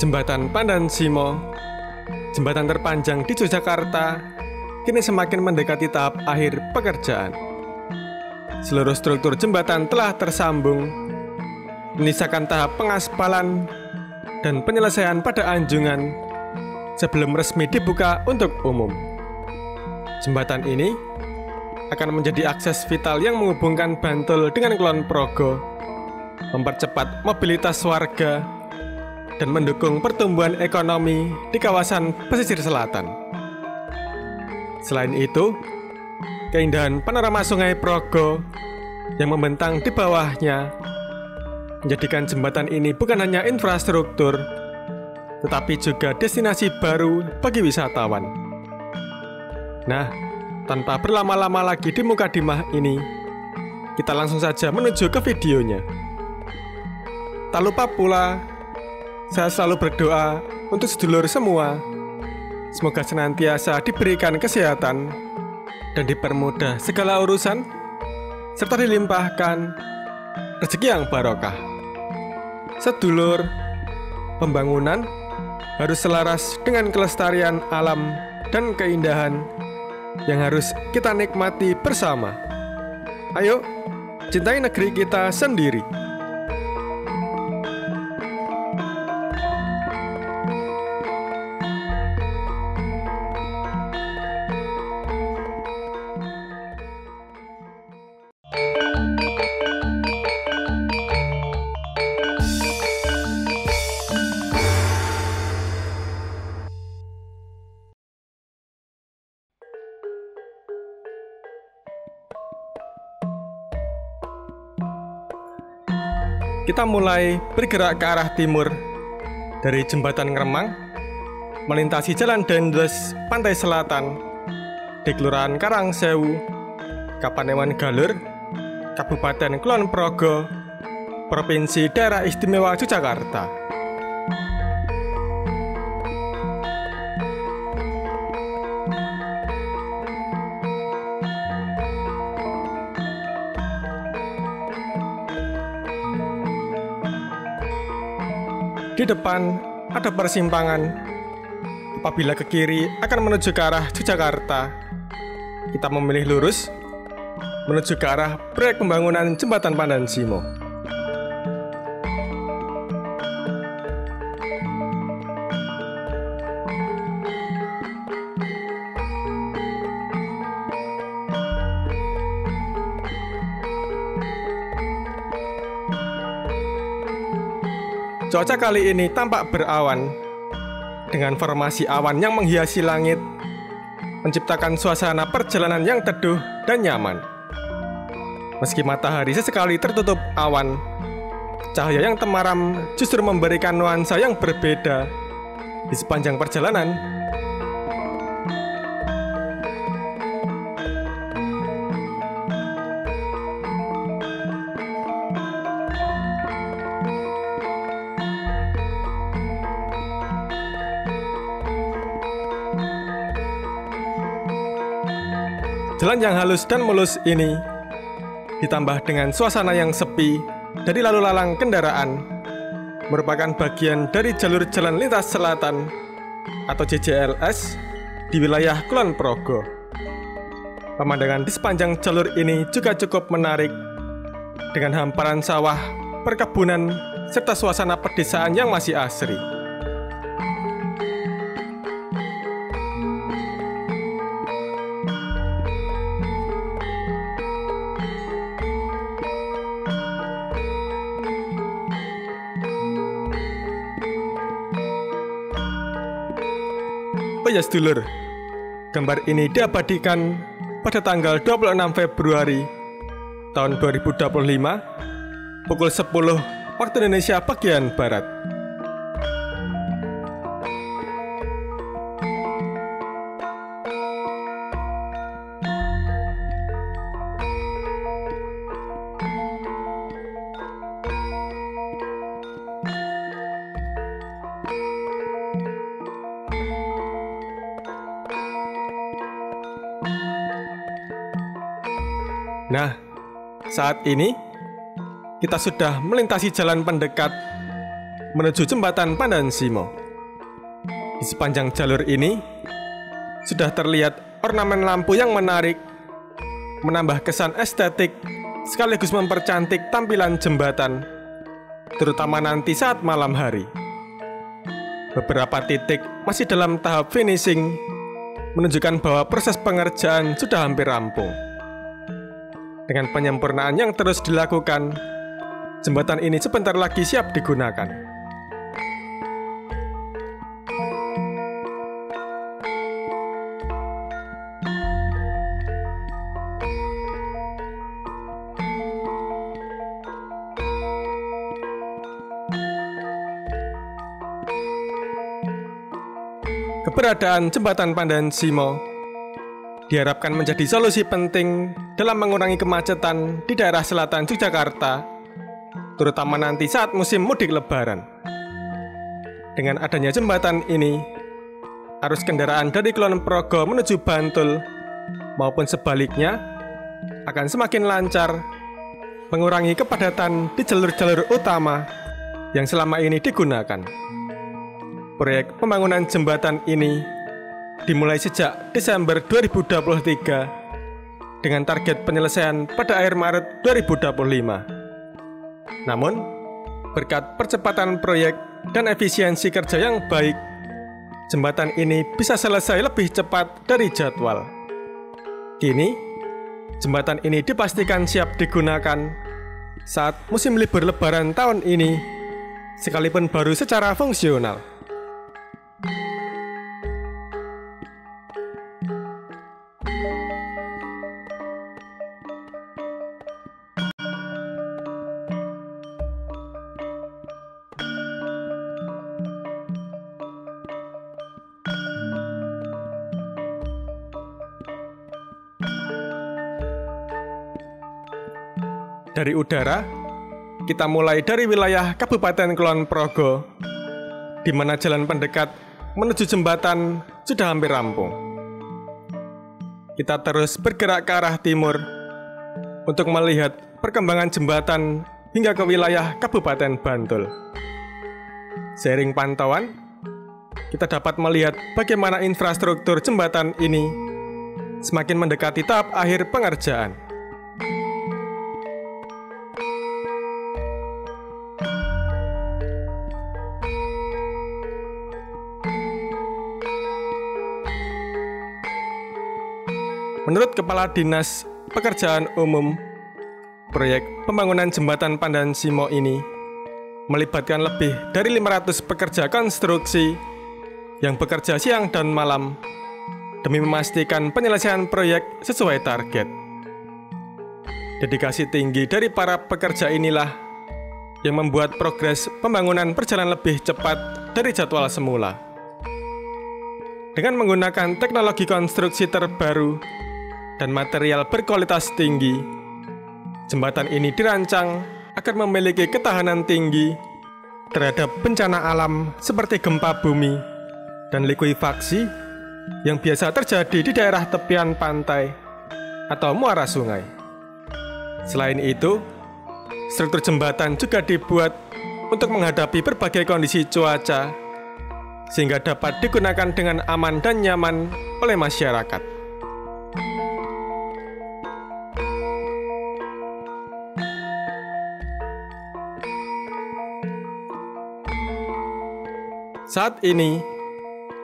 Jembatan Pandan Simo, jembatan terpanjang di Yogyakarta, kini semakin mendekati tahap akhir pekerjaan. Seluruh struktur jembatan telah tersambung, menyisakan tahap pengaspalan dan penyelesaian pada anjungan sebelum resmi dibuka untuk umum. Jembatan ini akan menjadi akses vital yang menghubungkan Bantul dengan Kulon Progo, mempercepat mobilitas warga, dan mendukung pertumbuhan ekonomi di kawasan pesisir selatan. Selain itu, keindahan panorama Sungai Progo yang membentang di bawahnya menjadikan jembatan ini bukan hanya infrastruktur, tetapi juga destinasi baru bagi wisatawan. Nah, tanpa berlama-lama lagi di Mukadimah ini, kita langsung saja menuju ke videonya. Tak lupa pula, saya selalu berdoa untuk sedulur semua, semoga senantiasa diberikan kesehatan dan dipermudah segala urusan, serta dilimpahkan rezeki yang barokah. Sedulur, pembangunan harus selaras dengan kelestarian alam dan keindahan yang harus kita nikmati bersama. Ayo, cintai negeri kita sendiri. Kita mulai bergerak ke arah timur dari Jembatan Ngremang, melintasi Jalan Dendles Pantai Selatan di Kelurahan Karangsewu, Kapanewon Galur, Kabupaten Kulon Progo, Provinsi Daerah Istimewa Yogyakarta. Di depan ada persimpangan. Apabila ke kiri akan menuju ke arah Yogyakarta, kita memilih lurus menuju ke arah proyek pembangunan Jembatan Pandan Simo. Cuaca kali ini tampak berawan, dengan formasi awan yang menghiasi langit, menciptakan suasana perjalanan yang teduh dan nyaman. Meski matahari sesekali tertutup awan, cahaya yang temaram justru memberikan nuansa yang berbeda di sepanjang perjalanan. Jalan yang halus dan mulus ini ditambah dengan suasana yang sepi dari lalu lalang kendaraan merupakan bagian dari jalur jalan lintas selatan atau JJLS di wilayah Kulon Progo. Pemandangan di sepanjang jalur ini juga cukup menarik dengan hamparan sawah, perkebunan, serta suasana pedesaan yang masih asri. Oh ya sedulur, gambar ini diabadikan pada tanggal 26 Februari tahun 2025 pukul 10 waktu Indonesia bagian Barat. Nah, saat ini kita sudah melintasi jalan pendekat menuju jembatan Pandan Simo. Di sepanjang jalur ini sudah terlihat ornamen lampu yang menarik, menambah kesan estetik sekaligus mempercantik tampilan jembatan, terutama nanti saat malam hari. Beberapa titik masih dalam tahap finishing, menunjukkan bahwa proses pengerjaan sudah hampir rampung. Dengan penyempurnaan yang terus dilakukan, jembatan ini sebentar lagi siap digunakan. Keberadaan jembatan Pandan Simo diharapkan menjadi solusi penting dalam mengurangi kemacetan di daerah selatan Yogyakarta, terutama nanti saat musim mudik Lebaran. Dengan adanya jembatan ini, arus kendaraan dari Kulon Progo menuju Bantul maupun sebaliknya akan semakin lancar, mengurangi kepadatan di jalur-jalur utama yang selama ini digunakan. Proyek pembangunan jembatan ini dimulai sejak Desember 2023 dengan target penyelesaian pada akhir Maret 2025. Namun, berkat percepatan proyek dan efisiensi kerja yang baik, jembatan ini bisa selesai lebih cepat dari jadwal. Kini, jembatan ini dipastikan siap digunakan saat musim libur Lebaran tahun ini, sekalipun baru secara fungsional. Dari udara, kita mulai dari wilayah Kabupaten Kulon Progo, di mana jalan pendekat menuju jembatan sudah hampir rampung. Kita terus bergerak ke arah timur untuk melihat perkembangan jembatan hingga ke wilayah Kabupaten Bantul. Seiring pantauan, kita dapat melihat bagaimana infrastruktur jembatan ini semakin mendekati tahap akhir pengerjaan. Menurut Kepala Dinas Pekerjaan Umum, proyek pembangunan jembatan Pandan Simo ini melibatkan lebih dari 500 pekerja konstruksi yang bekerja siang dan malam demi memastikan penyelesaian proyek sesuai target. Dedikasi tinggi dari para pekerja inilah yang membuat progres pembangunan berjalan lebih cepat dari jadwal semula. Dengan menggunakan teknologi konstruksi terbaru dan material berkualitas tinggi, jembatan ini dirancang agar memiliki ketahanan tinggi terhadap bencana alam seperti gempa bumi dan likuifaksi yang biasa terjadi di daerah tepian pantai atau muara sungai. Selain itu, struktur jembatan juga dibuat untuk menghadapi berbagai kondisi cuaca sehingga dapat digunakan dengan aman dan nyaman oleh masyarakat. Saat ini,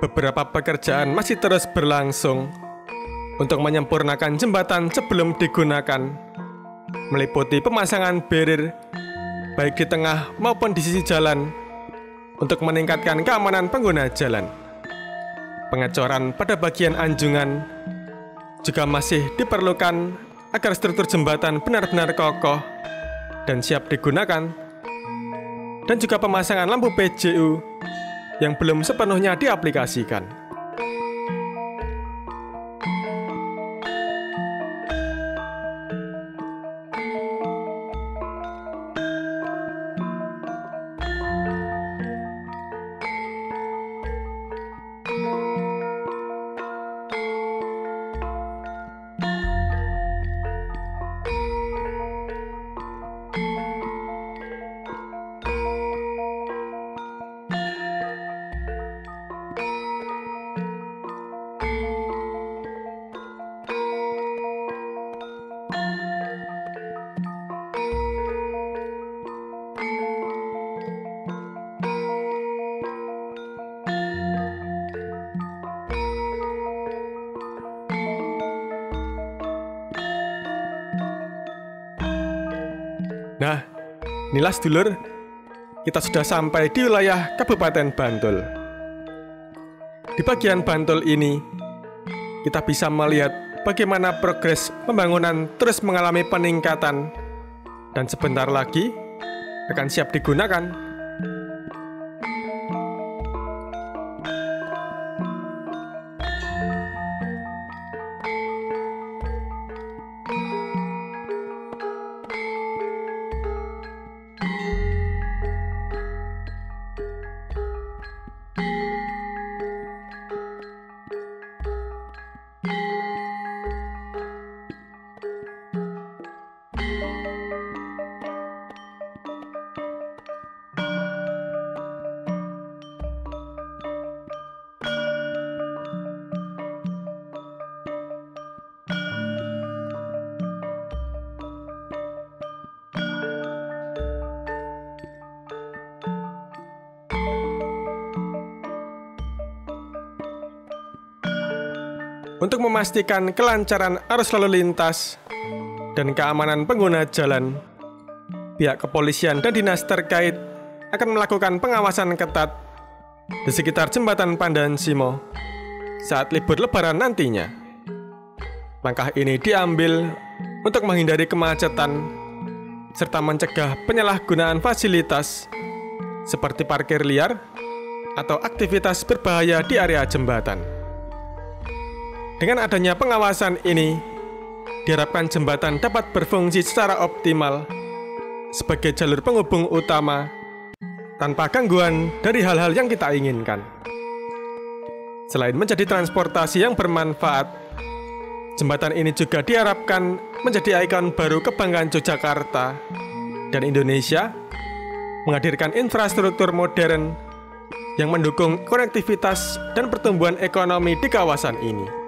beberapa pekerjaan masih terus berlangsung untuk menyempurnakan jembatan sebelum digunakan, meliputi pemasangan barrier baik di tengah maupun di sisi jalan untuk meningkatkan keamanan pengguna jalan. Pengecoran pada bagian anjungan juga masih diperlukan agar struktur jembatan benar-benar kokoh dan siap digunakan, dan juga pemasangan lampu PJU yang belum sepenuhnya diaplikasikan. Nah, inilah sedulur, kita sudah sampai di wilayah Kabupaten Bantul. Di bagian Bantul ini, kita bisa melihat bagaimana progres pembangunan terus mengalami peningkatan dan sebentar lagi akan siap digunakan. Untuk memastikan kelancaran arus lalu lintas dan keamanan pengguna jalan, pihak kepolisian dan dinas terkait akan melakukan pengawasan ketat di sekitar jembatan Pandan Simo saat libur lebaran nantinya. Langkah ini diambil untuk menghindari kemacetan serta mencegah penyalahgunaan fasilitas seperti parkir liar atau aktivitas berbahaya di area jembatan. Dengan adanya pengawasan ini, diharapkan jembatan dapat berfungsi secara optimal sebagai jalur penghubung utama tanpa gangguan dari hal-hal yang kita inginkan. Selain menjadi transportasi yang bermanfaat, jembatan ini juga diharapkan menjadi ikon baru kebanggaan Yogyakarta dan Indonesia, menghadirkan infrastruktur modern yang mendukung konektivitas dan pertumbuhan ekonomi di kawasan ini.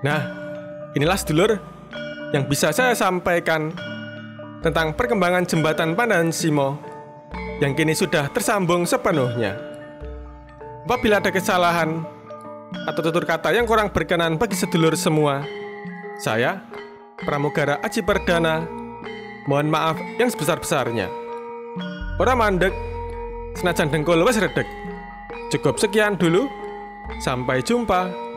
Nah, inilah sedulur yang bisa saya sampaikan tentang perkembangan jembatan Pandan Simo yang kini sudah tersambung sepenuhnya. Apabila ada kesalahan atau tutur kata yang kurang berkenan bagi sedulur semua, saya, Pramugara Aji Perdana, mohon maaf yang sebesar-besarnya. Ora mandek, senajan dengkul wes redeg. Cukup sekian dulu, sampai jumpa.